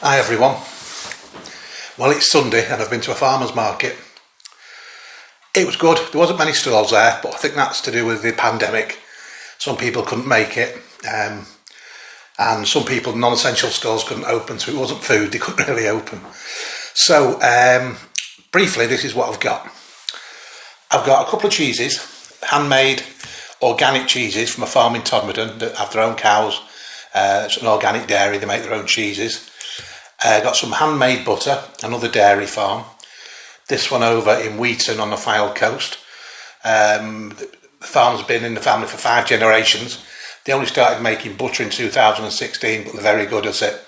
Hi everyone. Well, it's Sunday and I've been to a farmer's market. It was good. There wasn't many stalls there, but I think that's to do with the pandemic. Some people couldn't make it, and some people, non-essential stores, couldn't open, so it wasn't food, they couldn't really open. So briefly, this is what I've got. I've got a couple of cheeses, handmade organic cheeses from a farm in Todmorden that have their own cows. It's an organic dairy, they make their own cheeses. Got some handmade butter, another dairy farm. This one over in Wheaton on the Fylde coast. The farm's been in the family for 5 generations. They only started making butter in 2016, but they're very good at it.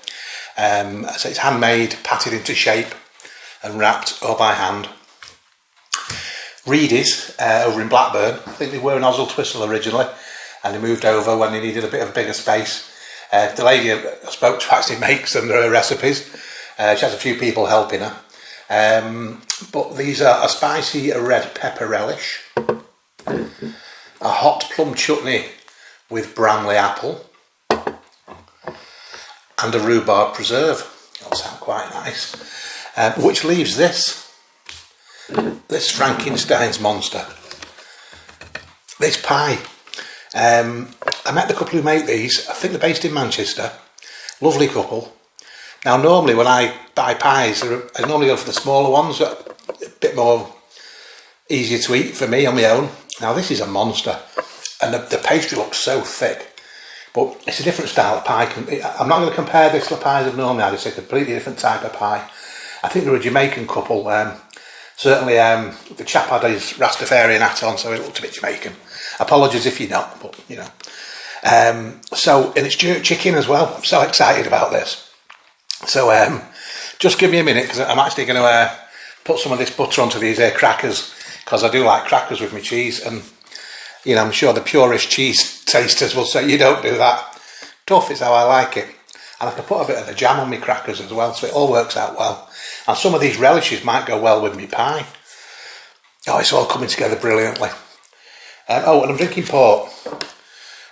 So it's handmade, patted into shape and wrapped all by hand. Reedy's over in Blackburn. I think they were in Oswald Twistle originally, and they moved over when they needed a bit of a bigger space. The lady I spoke to actually makes them, her recipes. She has a few people helping her. But these are a spicy red pepper relish, a hot plum chutney with Bramley apple, and a rhubarb preserve. That'll sound quite nice. Which leaves this Frankenstein's monster. This pie. I met the couple who make these. I think they're based in Manchester. Lovely couple. Now normally when I buy pies, I normally go for the smaller ones, a bit more easier to eat for me on my own. Now this is a monster, and the pastry looks so thick, but it's a different style of pie. I'm not going to compare this to the pies I've normally had. It's a completely different type of pie. I think they're a Jamaican couple. Certainly the chap had his Rastafarian hat on, so it looked a bit Jamaican. Apologies if you're not, but you know. And it's jerk chicken as well. I'm so excited about this. So just give me a minute, because I'm actually going to put some of this butter onto these crackers, because I do like crackers with my cheese, and you know, I'm sure the purist cheese tasters will say you don't do that. Tough is how I like it. And I can put a bit of the jam on my crackers as well, so it all works out well. And some of these relishes might go well with my pie. Oh, it's all coming together brilliantly. And I'm drinking port.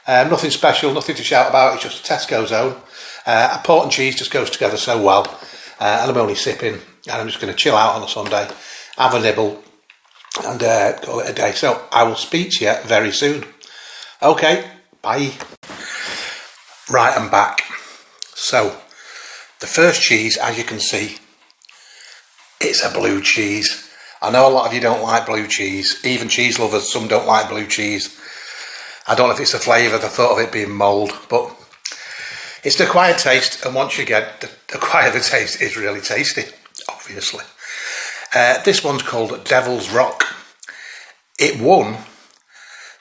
Nothing special, nothing to shout about, it's just a Tesco's own. Port and cheese just goes together so well. And I'm only sipping, and I'm just going to chill out on a Sunday, have a nibble, and call it a day. So I will speak to you very soon. Okay, bye. Right, I'm back. So, the first cheese, as you can see, it's a blue cheese. I know a lot of you don't like blue cheese. Even cheese lovers, some don't like blue cheese. I don't know if it's the flavour, the thought of it being mould, but it's the acquired taste, and once you get the acquired taste, it's really tasty, obviously. This one's called Devil's Rock. It won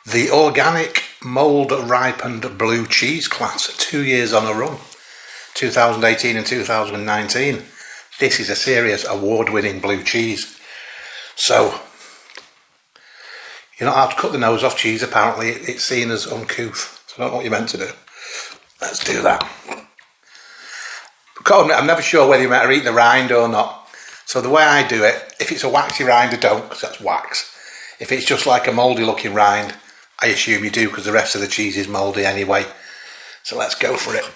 the Organic Mould Ripened Blue Cheese class 2 years on a run, 2018 and 2019. This is a serious award-winning blue cheese. So, you're not allowed to cut the nose off cheese, apparently. It's seen as uncouth. So I don't know what you're meant to do. Let's do that. I'm never sure whether you're meant to eat the rind or not. So the way I do it, if it's a waxy rind, I don't, because that's wax. If it's just like a mouldy looking rind, I assume you do, because the rest of the cheese is mouldy anyway. So let's go for it.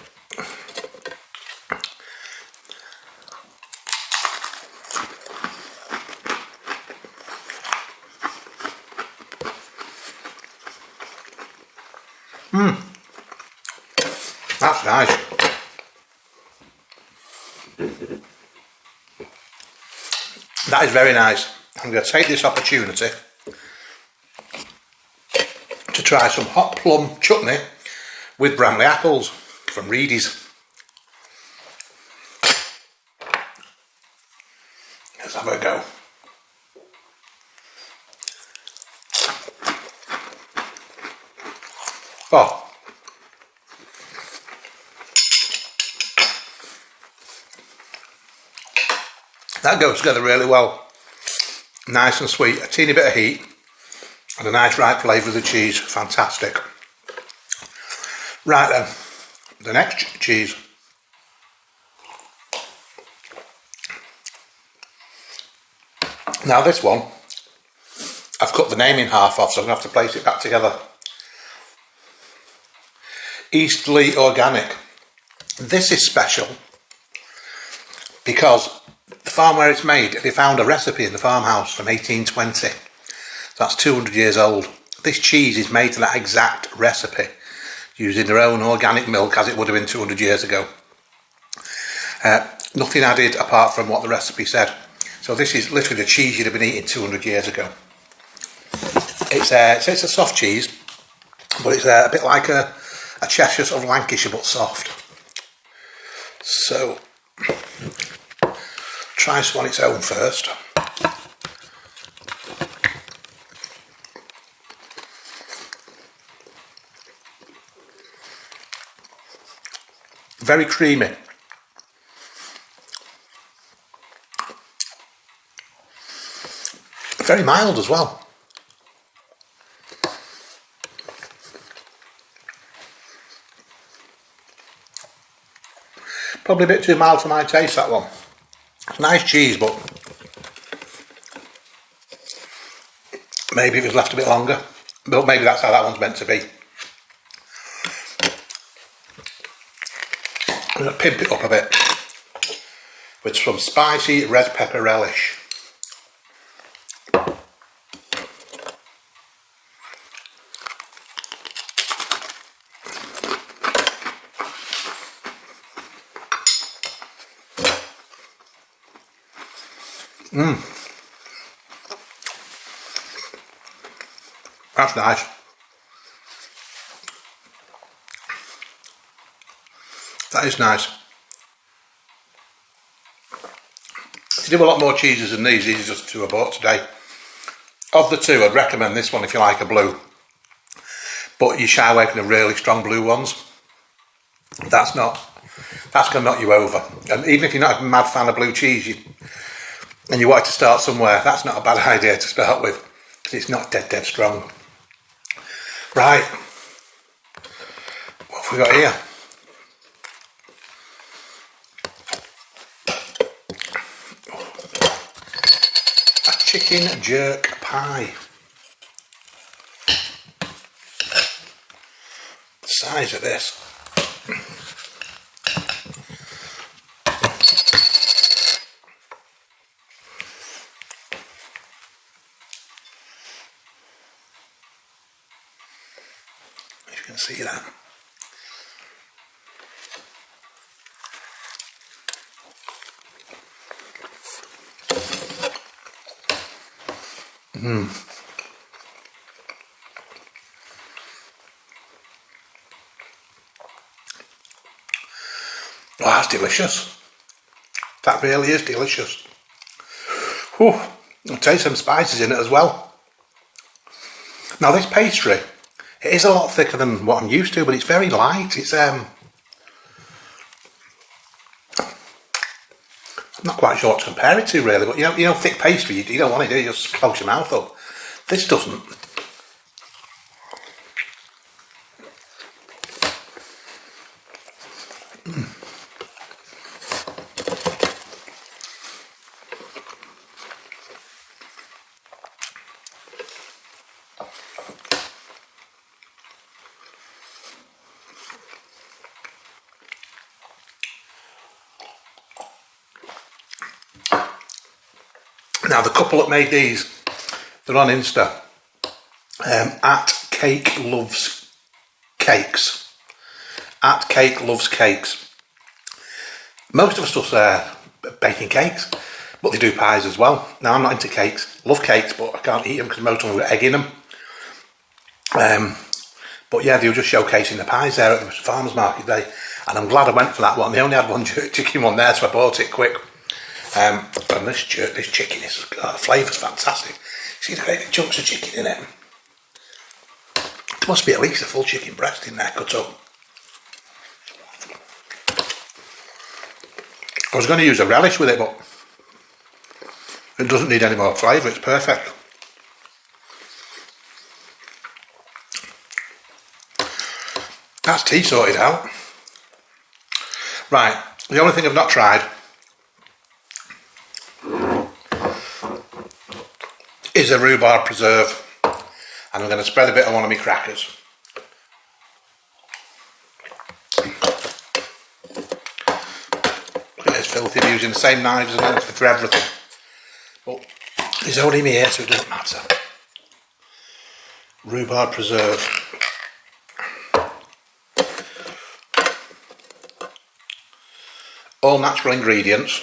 That's nice. That is very nice. I'm going to take this opportunity to try some hot plum chutney with Bramley apples from Reedy's. Let's have a go. Oh. That goes together really well. Nice and sweet, a teeny bit of heat, and a nice ripe flavour of the cheese. Fantastic. Right then, the next cheese. Now this one, I've cut the name in half off, so I'm going to have to place it back together. Eastleigh Organic. This is special because the farm where it's made, they found a recipe in the farmhouse from 1820. So that's 200 years old. This cheese is made to that exact recipe, using their own organic milk as it would have been 200 years ago. Nothing added apart from what the recipe said. So this is literally the cheese you'd have been eating 200 years ago. It's a soft cheese, but it's a bit like a Cheshire sort of Lancashire, but soft. So try some on its own first. Very creamy. Very mild as well. Probably a bit too mild for my taste, that one. It's nice cheese, but maybe if it was left a bit longer. But maybe that's how that one's meant to be. I'm going to pimp it up a bit with some spicy red pepper relish. That's nice. That is nice. To do a lot more cheeses than these are just two I bought today. Of the two, I'd recommend this one if you like a blue. But you shy away from the really strong blue ones. That's going to knock you over. And even if you're not a mad fan of blue cheese, and you want to start somewhere, that's not a bad idea to start with, because it's not dead strong. Right, what have we got here? A chicken jerk pie. The size of this. You can see that. Oh, that's delicious. That really is delicious. Whew. I'll taste some spices in it as well. Now this pastry, it is a lot thicker than what I'm used to, but it's very light. It's I'm not quite sure what to compare it to really, but you know thick pastry, you don't want it, do you? Just close your mouth up. This doesn't. Now the couple that made these, they're on Insta, at Cake Loves Cakes. At Cake Loves Cakes. Most of us stuff's baking cakes, but they do pies as well. Now I'm not into cakes, love cakes, but I can't eat them because most of them have got egg in them. But yeah, they were just showcasing the pies there at the farmers market day, and I'm glad I went for that one. They only had one jerk chicken one there, so I bought it quick. And this chicken is, the flavour's fantastic. See the great chunks of chicken in it. There must be at least a full chicken breast in there cut up. I was going to use a relish with it, but it doesn't need any more flavour, it's perfect. That's tea sorted out. Right, the only thing I've not tried is a rhubarb preserve, and I'm going to spread a bit on one of my crackers. Look at this filthy using the same knives and everything for everything. But there's only me here, so it doesn't matter. Rhubarb preserve. All natural ingredients,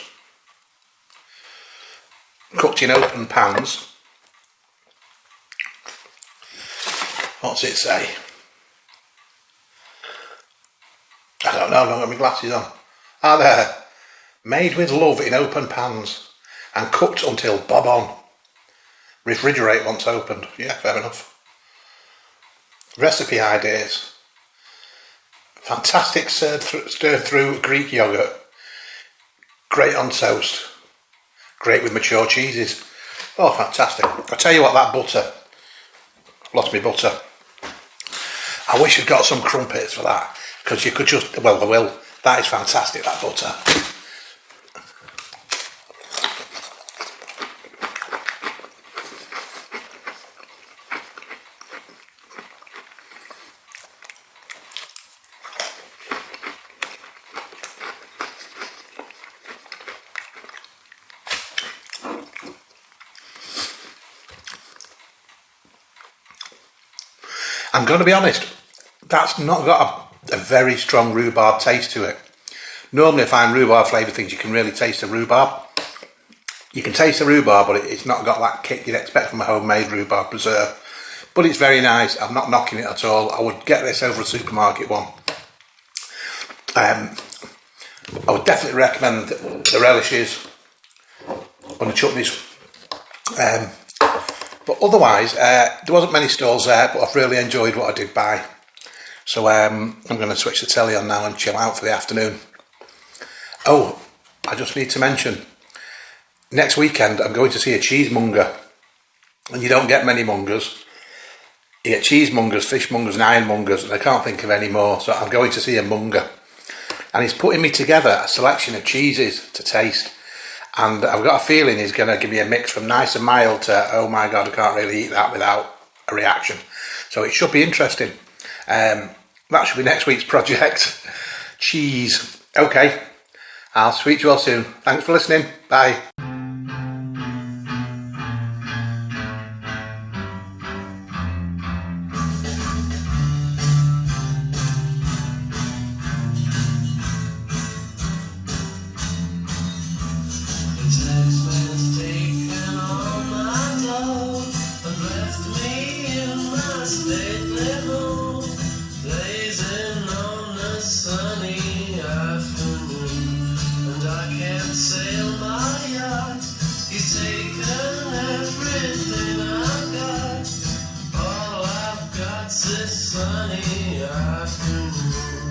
cooked in open pans. What's it say? I don't know, I've not got my glasses on. Ah, there. Made with love in open pans and cooked until bob on. Refrigerate once opened. Yeah, fair enough. Recipe ideas. Fantastic stir through Greek yogurt. Great on toast. Great with mature cheeses. Oh, fantastic. I'll tell you what, that butter. Lost my butter. I wish I'd got some crumpets for that. Because you could just, well, I will. That is fantastic, that butter. I'm going to be honest, that's not got a very strong rhubarb taste to it. Normally if I'm rhubarb flavoured things, you can really taste the rhubarb. You can taste the rhubarb, but it's not got that kick you'd expect from a homemade rhubarb preserve. But it's very nice. I'm not knocking it at all. I would get this over a supermarket one. I would definitely recommend the relishes on the chutneys. But otherwise, there wasn't many stalls there, but I've really enjoyed what I did buy. So I'm going to switch the telly on now and chill out for the afternoon. Oh, I just need to mention, next weekend I'm going to see a cheesemonger. And you don't get many mongers. You get cheesemongers, fishmongers and ironmongers, and I can't think of any more. So I'm going to see a monger. And he's putting me together a selection of cheeses to taste. And I've got a feeling he's going to give me a mix from nice and mild to, oh my God, I can't really eat that without a reaction. So it should be interesting. That should be next week's project. Cheese. Okay. I'll speak to you all soon. Thanks for listening. Bye. Sail my yacht, he's taken everything I got. All I've got's this sunny afternoon.